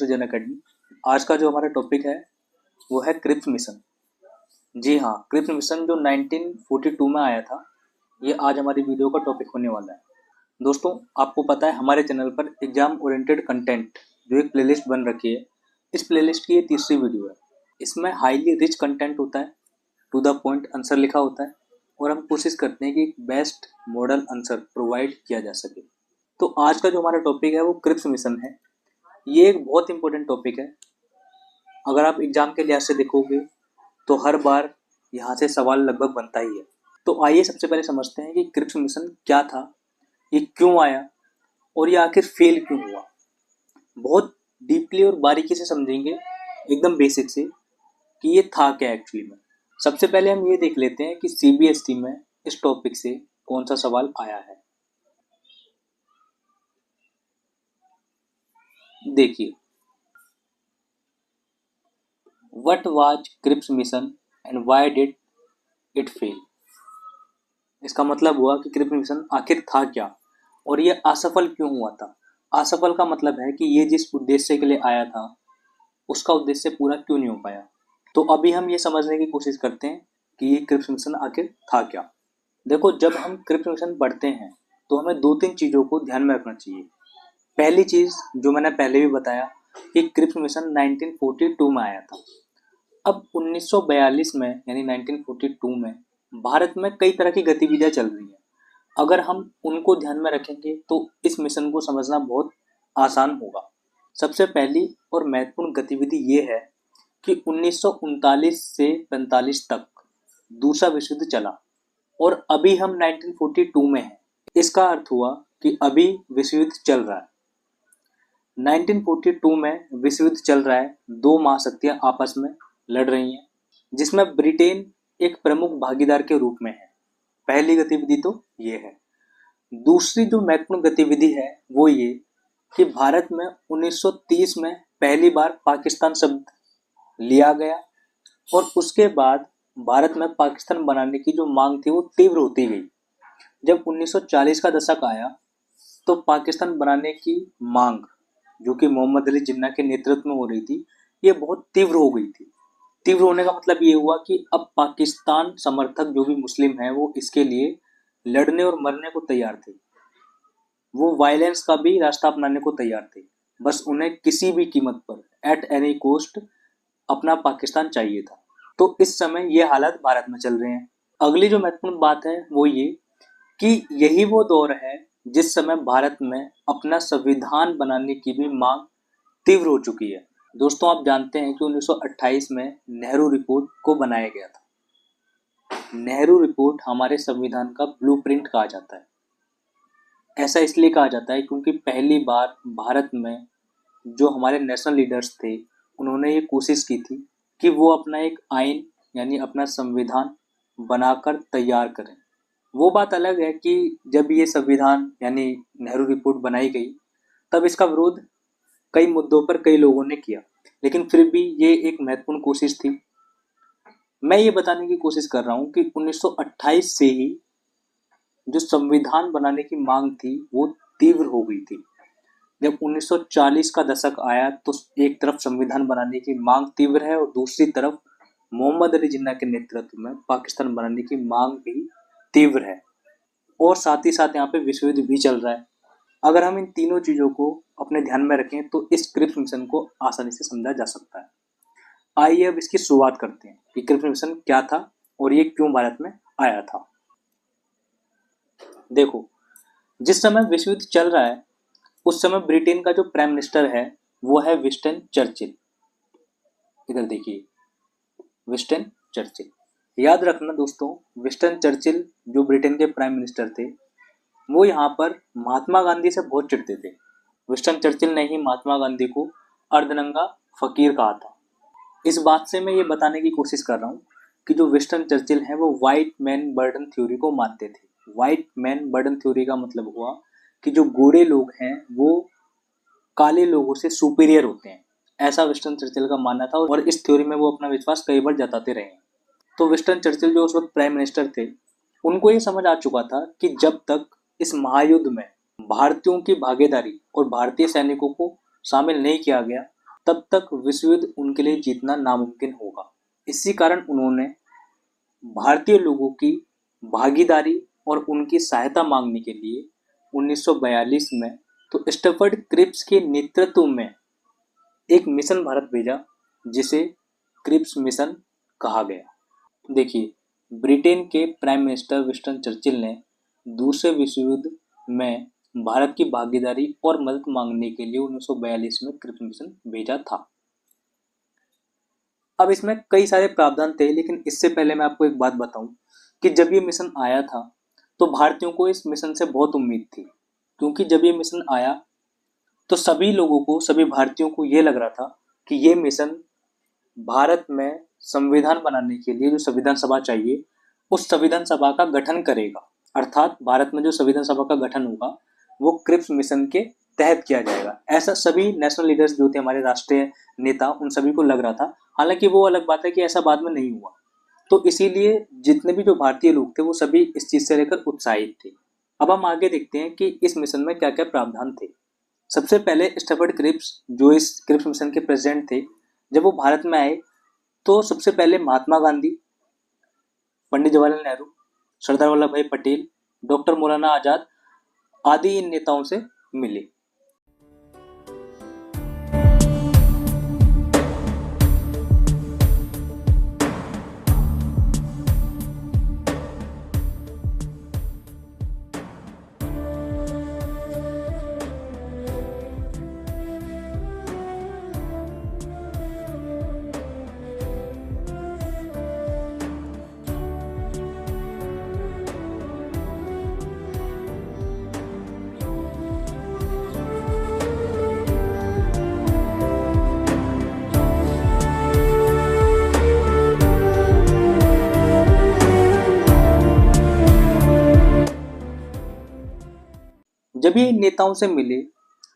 सृजन अकेडमी। आज का जो हमारा टॉपिक है वो है क्रिप्स मिशन। जी हाँ, क्रिप्स मिशन जो 1942 में आया था, ये आज हमारी वीडियो का टॉपिक होने वाला है। दोस्तों, आपको पता है हमारे चैनल पर एग्जाम ओरिएंटेड कंटेंट जो एक प्लेलिस्ट बन रखी है, इस प्लेलिस्ट की ये तीसरी वीडियो है। इसमें हाईली रिच कंटेंट होता है, टू द पॉइंट आंसर लिखा होता है और हम कोशिश करते हैं कि बेस्ट मॉडल आंसर प्रोवाइड किया जा सके। तो आज का जो हमारा टॉपिक है वो क्रिप्स मिशन है। ये एक बहुत इंपॉर्टेंट टॉपिक है। अगर आप एग्जाम के लिहाज से देखोगे तो हर बार यहाँ से सवाल लगभग बनता ही है। तो आइए सबसे पहले समझते हैं कि क्रिप्स मिशन क्या था, ये क्यों आया और ये आखिर फेल क्यों हुआ। बहुत डीपली और बारीकी से समझेंगे, एकदम बेसिक से, कि ये था क्या एक्चुअली में। सबसे पहले हम ये देख लेते हैं कि सीबीएसई में इस टॉपिक से कौन सा सवाल आया है। देखिए, what was Cripps mission and why did it fail. इसका मतलब हुआ कि क्रिप्स मिशन आखिर था क्या और ये असफल क्यों हुआ था। असफल का मतलब है कि ये जिस उद्देश्य के लिए आया था उसका उद्देश्य पूरा क्यों नहीं हो पाया। तो अभी हम ये समझने की कोशिश करते हैं कि ये क्रिप्स मिशन आखिर था क्या। देखो, जब हम क्रिप्स मिशन पढ़ते हैं तो हमें दो तीन चीज़ों को ध्यान में रखना चाहिए। पहली चीज़ जो मैंने पहले भी बताया कि क्रिप्स मिशन 1942 में आया था। अब 1942 में यानी 1942 में भारत में कई तरह की गतिविधियां चल रही हैं। अगर हम उनको ध्यान में रखेंगे तो इस मिशन को समझना बहुत आसान होगा। सबसे पहली और महत्वपूर्ण गतिविधि ये है कि 1939 से 45 तक दूसरा विश्व युद्ध चला और अभी हम 1942 में हैं। इसका अर्थ हुआ कि अभी विश्व युद्ध चल रहा है। 1942 में विश्व युद्ध चल रहा है, दो महाशक्तियां आपस में लड़ रही हैं, जिसमें ब्रिटेन एक प्रमुख भागीदार के रूप में है। पहली गतिविधि तो ये है। दूसरी जो महत्वपूर्ण गतिविधि है वो ये कि भारत में 1930 में पहली बार पाकिस्तान शब्द लिया गया और उसके बाद भारत में पाकिस्तान बनाने की जो मांग थी वो तीव्र होती गई। जब 1940 का दशक आया तो पाकिस्तान बनाने की मांग, जो कि मोहम्मद अली जिन्ना के नेतृत्व में हो रही थी, ये बहुत तीव्र हो गई थी। तीव्र होने का मतलब ये हुआ कि अब पाकिस्तान समर्थक जो भी मुस्लिम हैं वो इसके लिए लड़ने और मरने को तैयार थे। वो वायलेंस का भी रास्ता अपनाने को तैयार थे। बस उन्हें किसी भी कीमत पर, एट एनी कोस्ट, अपना पाकिस्तान चाहिए था। तो इस समय ये हालात भारत में चल रहे हैं। अगली जो महत्वपूर्ण बात है वो ये कि यही वो दौर है जिस समय भारत में अपना संविधान बनाने की भी मांग तीव्र हो चुकी है। दोस्तों, आप जानते हैं कि 1928 में नेहरू रिपोर्ट को बनाया गया था। नेहरू रिपोर्ट हमारे संविधान का ब्लूप्रिंट कहा जाता है। ऐसा इसलिए कहा जाता है क्योंकि पहली बार भारत में जो हमारे नेशनल लीडर्स थे उन्होंने ये कोशिश की थी कि वो अपना एक आइन यानी अपना संविधान बनाकर तैयार करें। वो बात अलग है कि जब ये संविधान यानी नेहरू रिपोर्ट बनाई गई तब इसका विरोध कई मुद्दों पर कई लोगों ने किया, लेकिन फिर भी ये एक महत्वपूर्ण कोशिश थी। मैं ये बताने की कोशिश कर रहा हूँ कि 1928 से ही जो संविधान बनाने की मांग थी वो तीव्र हो गई थी। जब 1940 का दशक आया तो एक तरफ संविधान बनाने की मांग तीव्र है और दूसरी तरफ मोहम्मद अली जिन्ना के नेतृत्व में पाकिस्तान बनाने की मांग भी तीव्र है और साथ ही साथ यहाँ पे विश्व युद्ध भी चल रहा है। अगर हम इन तीनों चीज़ों को अपने ध्यान में रखें तो इस क्रिप्स मिशन को आसानी से समझा जा सकता है। आइए अब इसकी शुरुआत करते हैं कि क्रिप्स मिशन क्या था और ये क्यों भारत में आया था। देखो, जिस समय विश्व युद्ध चल रहा है उस समय ब्रिटेन का जो प्राइम मिनिस्टर है वो है विंस्टन चर्चिल। इधर देखिए, विंस्टन चर्चिल। याद रखना दोस्तों, विंस्टन चर्चिल जो ब्रिटेन के प्राइम मिनिस्टर थे वो यहाँ पर महात्मा गांधी से बहुत चिढ़ते थे। विंस्टन चर्चिल ने ही महात्मा गांधी को अर्धनंगा फकीर कहा था। इस बात से मैं ये बताने की कोशिश कर रहा हूँ कि जो विंस्टन चर्चिल है वो वाइट मैन बर्डन थ्योरी को मानते थे। वाइट मैन बर्डन थ्योरी का मतलब हुआ कि जो गोरे लोग हैं वो काले लोगों से सुपीरियर होते हैं, ऐसा विंस्टन चर्चिल का मानना था और इस थ्योरी में वो अपना विश्वास कई बार जताते रहे। तो विंस्टन चर्चिल जो उस वक्त प्राइम मिनिस्टर थे उनको ये समझ आ चुका था कि जब तक इस महायुद्ध में भारतीयों की भागीदारी और भारतीय सैनिकों को शामिल नहीं किया गया तब तक विश्व युद्ध उनके लिए जीतना नामुमकिन होगा। इसी कारण उन्होंने भारतीय लोगों की भागीदारी और उनकी सहायता मांगने के लिए 1942 में तो स्टफर्ड क्रिप्स के नेतृत्व में एक मिशन भारत भेजा, जिसे क्रिप्स मिशन कहा गया। देखिए, ब्रिटेन के प्राइम मिनिस्टर विंस्टन चर्चिल ने दूसरे विश्व युद्ध में भारत की भागीदारी और मदद मांगने के लिए 1942 में क्रिप्स मिशन भेजा था। अब इसमें कई सारे प्रावधान थे, लेकिन इससे पहले मैं आपको एक बात बताऊं कि जब ये मिशन आया था तो भारतीयों को इस मिशन से बहुत उम्मीद थी, क्योंकि जब ये मिशन आया तो सभी लोगों को, सभी भारतीयों को ये लग रहा था कि ये मिशन भारत में संविधान बनाने के लिए जो संविधान सभा चाहिए उस संविधान सभा का गठन करेगा। अर्थात भारत में जो संविधान सभा का गठन होगा वो क्रिप्स मिशन के तहत किया जाएगा। ऐसा सभी नेशनल लीडर्स जो थे, हमारे राष्ट्रीय नेता, उन सभी को लग रहा था। हालांकि वो अलग बात है कि ऐसा बाद में नहीं हुआ। तो इसीलिए जितने भी जो भारतीय लोग थे वो सभी इस चीज से लेकर उत्साहित थे। अब हम आगे देखते हैं कि इस मिशन में क्या क्या प्रावधान थे। सबसे पहले स्टफर्ड क्रिप्स, जो इस क्रिप्स मिशन के प्रेसिडेंट थे, जब वो भारत में आए तो सबसे पहले महात्मा गांधी, पंडित जवाहरलाल नेहरू, सरदार वल्लभ भाई पटेल, डॉक्टर मौलाना आजाद आदि इन नेताओं से मिले। जब ये नेताओं से मिले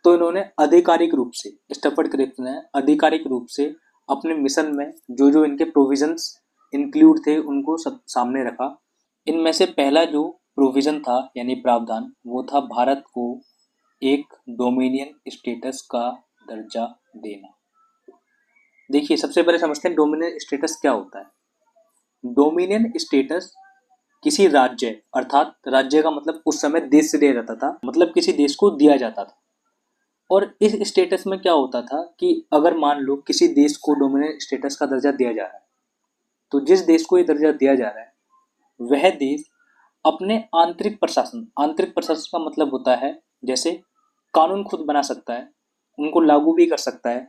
तो इन्होंने आधिकारिक रूप से, स्टफर्ड क्रिप्स ने आधिकारिक रूप से अपने मिशन में जो जो इनके प्रोविजंस इंक्लूड थे उनको सब सामने रखा। इनमें से पहला जो प्रोविजन था यानी प्रावधान, वो था भारत को एक डोमिनियन स्टेटस का दर्जा देना। देखिए, सबसे पहले समझते हैं डोमिनियन स्टेटस क्या होता है। डोमिनियन स्टेटस किसी राज्य, अर्थात राज्य का मतलब उस समय देश से दिया जाता था, मतलब किसी देश को दिया जाता था। और इस स्टेटस में क्या होता था कि अगर मान लो किसी देश को डोमिनेंट स्टेटस का दर्जा दिया जा रहा है, तो जिस देश को ये दर्जा दिया जा रहा है वह देश अपने आंतरिक प्रशासन का मतलब होता है जैसे कानून खुद बना सकता है, उनको लागू भी कर सकता है,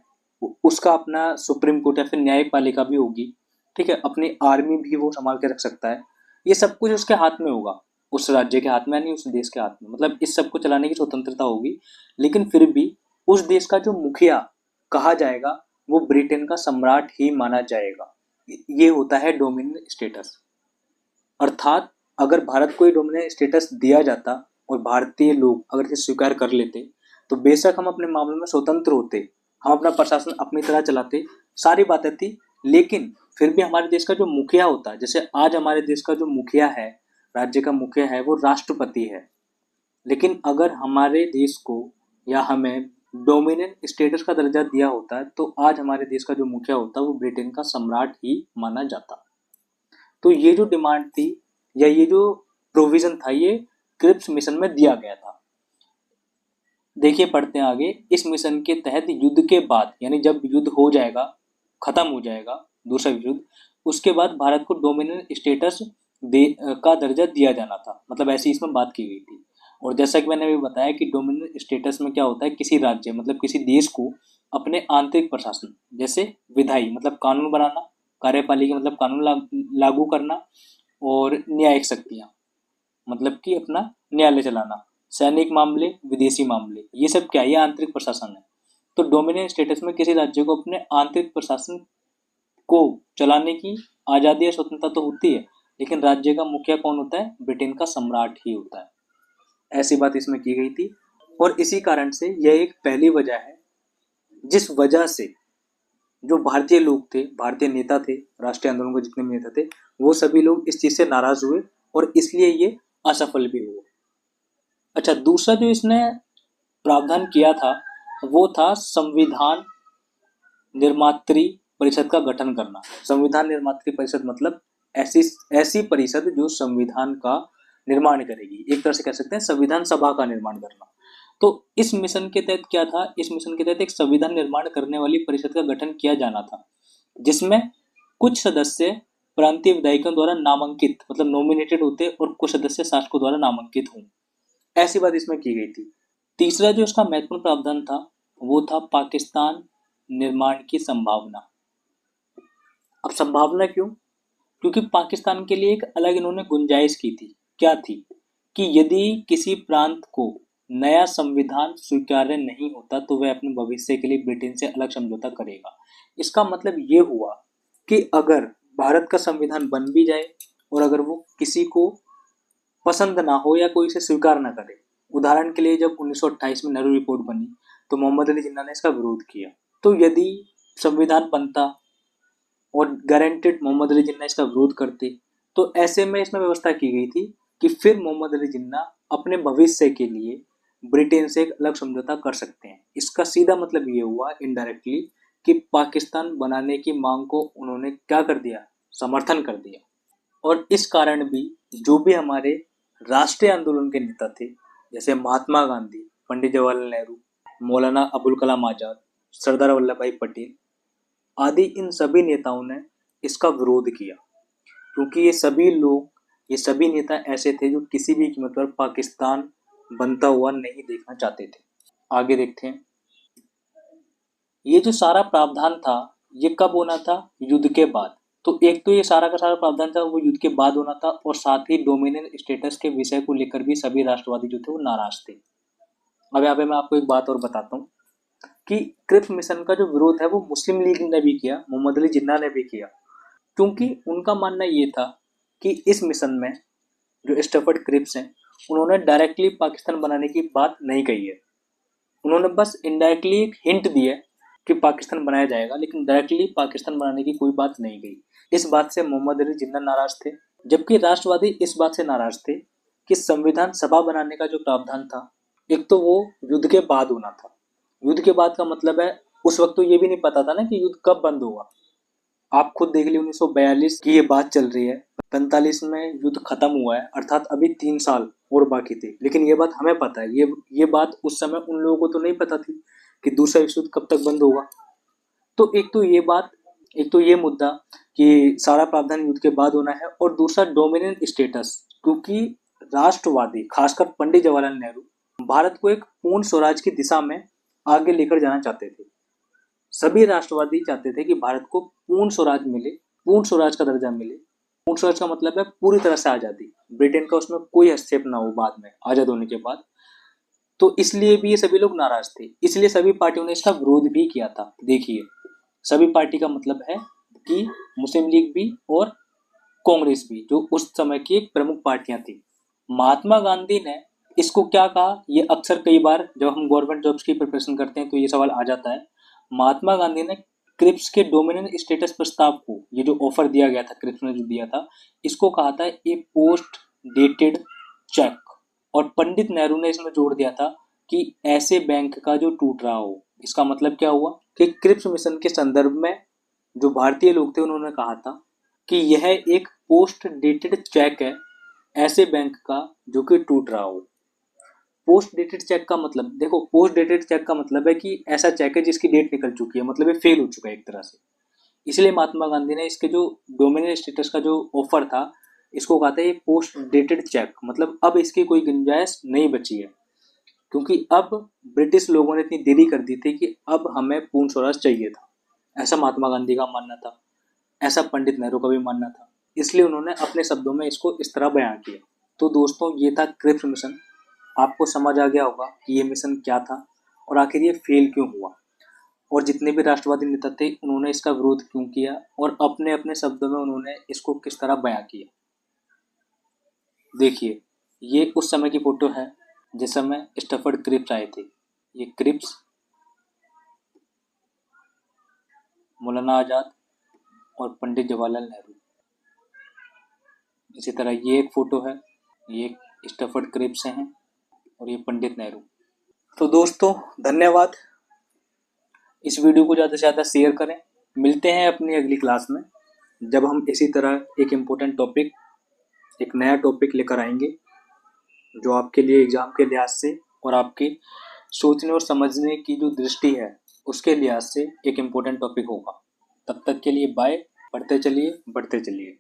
उसका अपना सुप्रीम कोर्ट या फिर न्यायपालिका भी होगी, ठीक है, अपनी आर्मी भी वो संभाल के रख सकता है। ये सब कुछ उसके हाथ में होगा, उस राज्य के हाथ में नहीं, उस देश के हाथ में, मतलब इस सब को चलाने की स्वतंत्रता होगी। लेकिन फिर भी उस देश का जो मुखिया कहा जाएगा वो ब्रिटेन का सम्राट ही माना जाएगा। ये होता है डोमिनियन स्टेटस। अर्थात अगर भारत को ये डोमिनियन स्टेटस दिया जाता और भारतीय लोग अगर इसे स्वीकार कर लेते तो बेशक हम अपने मामले में स्वतंत्र होते, हम अपना प्रशासन अपनी तरह चलाते, सारी बातें थी, लेकिन फिर भी हमारे देश का जो मुखिया होता है, जैसे आज हमारे देश का जो मुखिया है, राज्य का मुखिया है, वो राष्ट्रपति है। लेकिन अगर हमारे देश को या हमें डोमिनियन स्टेटस का दर्जा दिया होता है तो आज हमारे देश का जो मुखिया होता है वो ब्रिटेन का सम्राट ही माना जाता। तो ये जो डिमांड थी या ये जो प्रोविजन था ये क्रिप्स मिशन में दिया गया था। देखिए, पढ़ते हैं आगे। इस मिशन के तहत युद्ध के बाद, यानी जब युद्ध हो जाएगा, खत्म हो जाएगा दूसरा युद्ध, उसके बाद भारत को डोमिनियन स्टेटस का दर्जा दिया जाना था, मतलब ऐसी इसमें बात की गई थी। और जैसा कि मैंने अभी बताया कि डोमिनियन स्टेटस में क्या होता है, किसी राज्य मतलब किसी देश को अपने आंतरिक प्रशासन जैसे विधायी मतलब कानून बनाना, कार्यपालिका मतलब कानून लागू करना, और न्यायिक शक्तियां मतलब कि अपना न्यायालय चलाना, सैनिक मामले, विदेशी मामले, ये सब क्या है, ये आंतरिक प्रशासन है। तो डोमिनियन स्टेटस में किसी राज्य को अपने आंतरिक प्रशासन को चलाने की आज़ादी या स्वतंत्रता तो होती है, लेकिन राज्य का मुखिया कौन होता है, ब्रिटेन का सम्राट ही होता है। ऐसी बात इसमें की गई थी। और इसी कारण से यह एक पहली वजह है जिस वजह से जो भारतीय लोग थे, भारतीय नेता थे, राष्ट्रीय आंदोलन के जितने भी नेता थे, वो सभी लोग इस चीज से नाराज हुए और इसलिए ये असफल भी हुआ। अच्छा, दूसरा जो इसने प्रावधान किया था वो था संविधान निर्मात्री परिषद का गठन करना। संविधान निर्मात्री परिषद मतलब ऐसी ऐसी परिषद जो संविधान का निर्माण करेगी, एक तरह से कह सकते हैं संविधान सभा का निर्माण करना। तो इस मिशन के तहत क्या था, इस मिशन के तहत एक संविधान निर्माण करने वाली परिषद का गठन किया जाना था, जिसमें कुछ सदस्य प्रांतीय विधायकों द्वारा नामांकित मतलब नॉमिनेटेड होते और कुछ सदस्य शासकों द्वारा नामांकित हों, ऐसी बात इसमें की गई थी। तीसरा जो इसका महत्वपूर्ण प्रावधान था वो था पाकिस्तान निर्माण की संभावना। अब संभावना क्यों? क्योंकि पाकिस्तान के लिए एक अलग इन्होंने गुंजाइश की थी। क्या थी? कि यदि किसी प्रांत को नया संविधान स्वीकार्य नहीं होता तो वह अपने भविष्य के लिए ब्रिटेन से अलग समझौता करेगा। इसका मतलब ये हुआ कि अगर भारत का संविधान बन भी जाए और अगर वो किसी को पसंद ना हो या कोई इसे स्वीकार ना करे, उदाहरण के लिए जब 1928 में नेहरू रिपोर्ट बनी तो मोहम्मद अली जिन्ना ने इसका विरोध किया, तो यदि संविधान बनता और गारंटेड मोहम्मद अली जिन्ना इसका विरोध करते, तो ऐसे में इसमें व्यवस्था की गई थी कि फिर मोहम्मद अली जिन्ना अपने भविष्य के लिए ब्रिटेन से एक अलग समझौता कर सकते हैं। इसका सीधा मतलब ये हुआ इनडायरेक्टली कि पाकिस्तान बनाने की मांग को उन्होंने क्या कर दिया, समर्थन कर दिया। और इस कारण भी जो भी हमारे राष्ट्रीय आंदोलन के नेता थे, जैसे महात्मा गांधी, पंडित जवाहरलाल नेहरू, मौलाना अबुल कलाम आजाद, सरदार वल्लभ भाई पटेल आदि, इन सभी नेताओं ने इसका विरोध किया, क्योंकि ये सभी नेता ऐसे थे जो किसी भी कीमत पर पाकिस्तान बनता हुआ नहीं देखना चाहते थे। आगे देखते हैं। ये जो सारा प्रावधान था ये कब होना था? युद्ध के बाद। तो एक तो ये सारा का सारा प्रावधान था वो युद्ध के बाद होना था, और साथ ही डोमिनियन स्टेटस के विषय को लेकर भी सभी राष्ट्रवादी जो थे वो नाराज थे। अब यहाँ पे मैं आपको एक बात और बताता हूँ कि क्रिप्स मिशन का जो विरोध है वो मुस्लिम लीग ने भी किया, मोहम्मद अली जिन्ना ने भी किया, क्योंकि उनका मानना ये था कि इस मिशन में जो स्टफर्ड क्रिप्स हैं उन्होंने डायरेक्टली पाकिस्तान बनाने की बात नहीं कही है। उन्होंने बस इनडायरेक्टली एक हिंट दी है कि पाकिस्तान बनाया जाएगा, लेकिन डायरेक्टली पाकिस्तान बनाने की कोई बात नहीं कही। इस बात से मोहम्मद अली जिन्ना नाराज थे, जबकि राष्ट्रवादी इस बात से नाराज थे कि संविधान सभा बनाने का जो प्रावधान था, एक तो वो युद्ध के बाद होना था। युद्ध के बाद का मतलब है उस वक्त तो ये भी नहीं पता था ना कि युद्ध कब बंद होगा। आप खुद देख लीजिए 1942 की ये बात चल रही है, 45 में युद्ध खत्म हुआ है, अर्थात अभी 3 साल और बाकी थे। लेकिन ये बात हमें पता है, ये बात उस समय उन लोगों को तो नहीं पता थी कि दूसरा विश्व युद्ध कब तक बंद होगा। तो एक तो ये मुद्दा कि सारा प्रावधान युद्ध के बाद होना है, और दूसरा डोमिनेंट स्टेटस, क्योंकि राष्ट्रवादी खासकर पंडित जवाहरलाल नेहरू भारत को एक पूर्ण स्वराज की दिशा में आगे लेकर जाना चाहते थे। सभी राष्ट्रवादी चाहते थे कि भारत को पूर्ण स्वराज मिले, पूर्ण स्वराज का दर्जा मिले। पूर्ण स्वराज का मतलब है पूरी तरह से आजादी, ब्रिटेन का उसमें कोई हस्तक्षेप ना हो बाद में आजाद होने के बाद। तो इसलिए भी ये सभी लोग नाराज थे, इसलिए सभी पार्टियों ने इसका विरोध भी किया था। देखिए, सभी पार्टी का मतलब है कि मुस्लिम लीग भी और कांग्रेस भी, जो उस समय की एक प्रमुख पार्टियां थी। महात्मा गांधी ने इसको क्या कहा, ये अक्सर कई बार जब हम गवर्नमेंट जॉब्स की प्रिपरेशन करते हैं तो ये सवाल आ जाता है। महात्मा गांधी ने क्रिप्स के डोमिनेंट स्टेटस प्रस्ताव को, ये जो ऑफर दिया गया था क्रिप्स ने जो दिया था, इसको कहा था ए पोस्ट डेटेड चेक। और पंडित नेहरू ने इसमें जोड़ दिया था कि ऐसे बैंक का जो टूट रहा हो। इसका मतलब क्या हुआ कि क्रिप्स मिशन के संदर्भ में जो भारतीय लोग थे उन्होंने कहा था कि यह एक पोस्ट डेटेड चेक है ऐसे बैंक का जो कि टूट रहा हो। पोस्ट डेटेड चेक का मतलब, देखो, पोस्ट डेटेड चेक का मतलब है कि ऐसा चेक है जिसकी डेट निकल चुकी है, मतलब ये फेल हो चुका है एक तरह से। इसलिए महात्मा गांधी ने इसके जो डोमिनेंट स्टेटस का जो ऑफर था इसको कहा था ये पोस्ट डेटेड चेक, मतलब अब इसकी कोई गुंजाइश नहीं बची है, क्योंकि अब ब्रिटिश लोगों ने इतनी देरी कर दी थी कि अब हमें पूर्ण स्वराज चाहिए था। ऐसा महात्मा गांधी का मानना था, ऐसा पंडित नेहरू का भी मानना था, इसलिए उन्होंने अपने शब्दों में इसको इस तरह बयां किया। तो दोस्तों, ये था क्रिप्स मिशन। आपको समझ आ गया होगा कि ये मिशन क्या था और आखिर ये फेल क्यों हुआ, और जितने भी राष्ट्रवादी नेता थे उन्होंने इसका विरोध क्यों किया, और अपने अपने शब्दों में उन्होंने इसको किस तरह बयां किया। देखिए, ये उस समय की फोटो है जिस समय स्टफर्ड क्रिप्स आए थे। ये क्रिप्स, मौलाना आजाद और पंडित जवाहरलाल नेहरू। इसी तरह ये एक फोटो है, ये स्टफर्ड क्रिप्स हैं और ये पंडित नेहरू। तो दोस्तों, धन्यवाद। इस वीडियो को ज़्यादा से ज़्यादा शेयर करें। मिलते हैं अपनी अगली क्लास में, जब हम इसी तरह एक इम्पोर्टेंट टॉपिक, एक नया टॉपिक लेकर आएंगे जो आपके लिए एग्ज़ाम के लिहाज से और आपके सोचने और समझने की जो दृष्टि है उसके लिहाज से एक इम्पोर्टेंट टॉपिक होगा। तब तक के लिए बाय। पढ़ते चलिए, बढ़ते चलिए।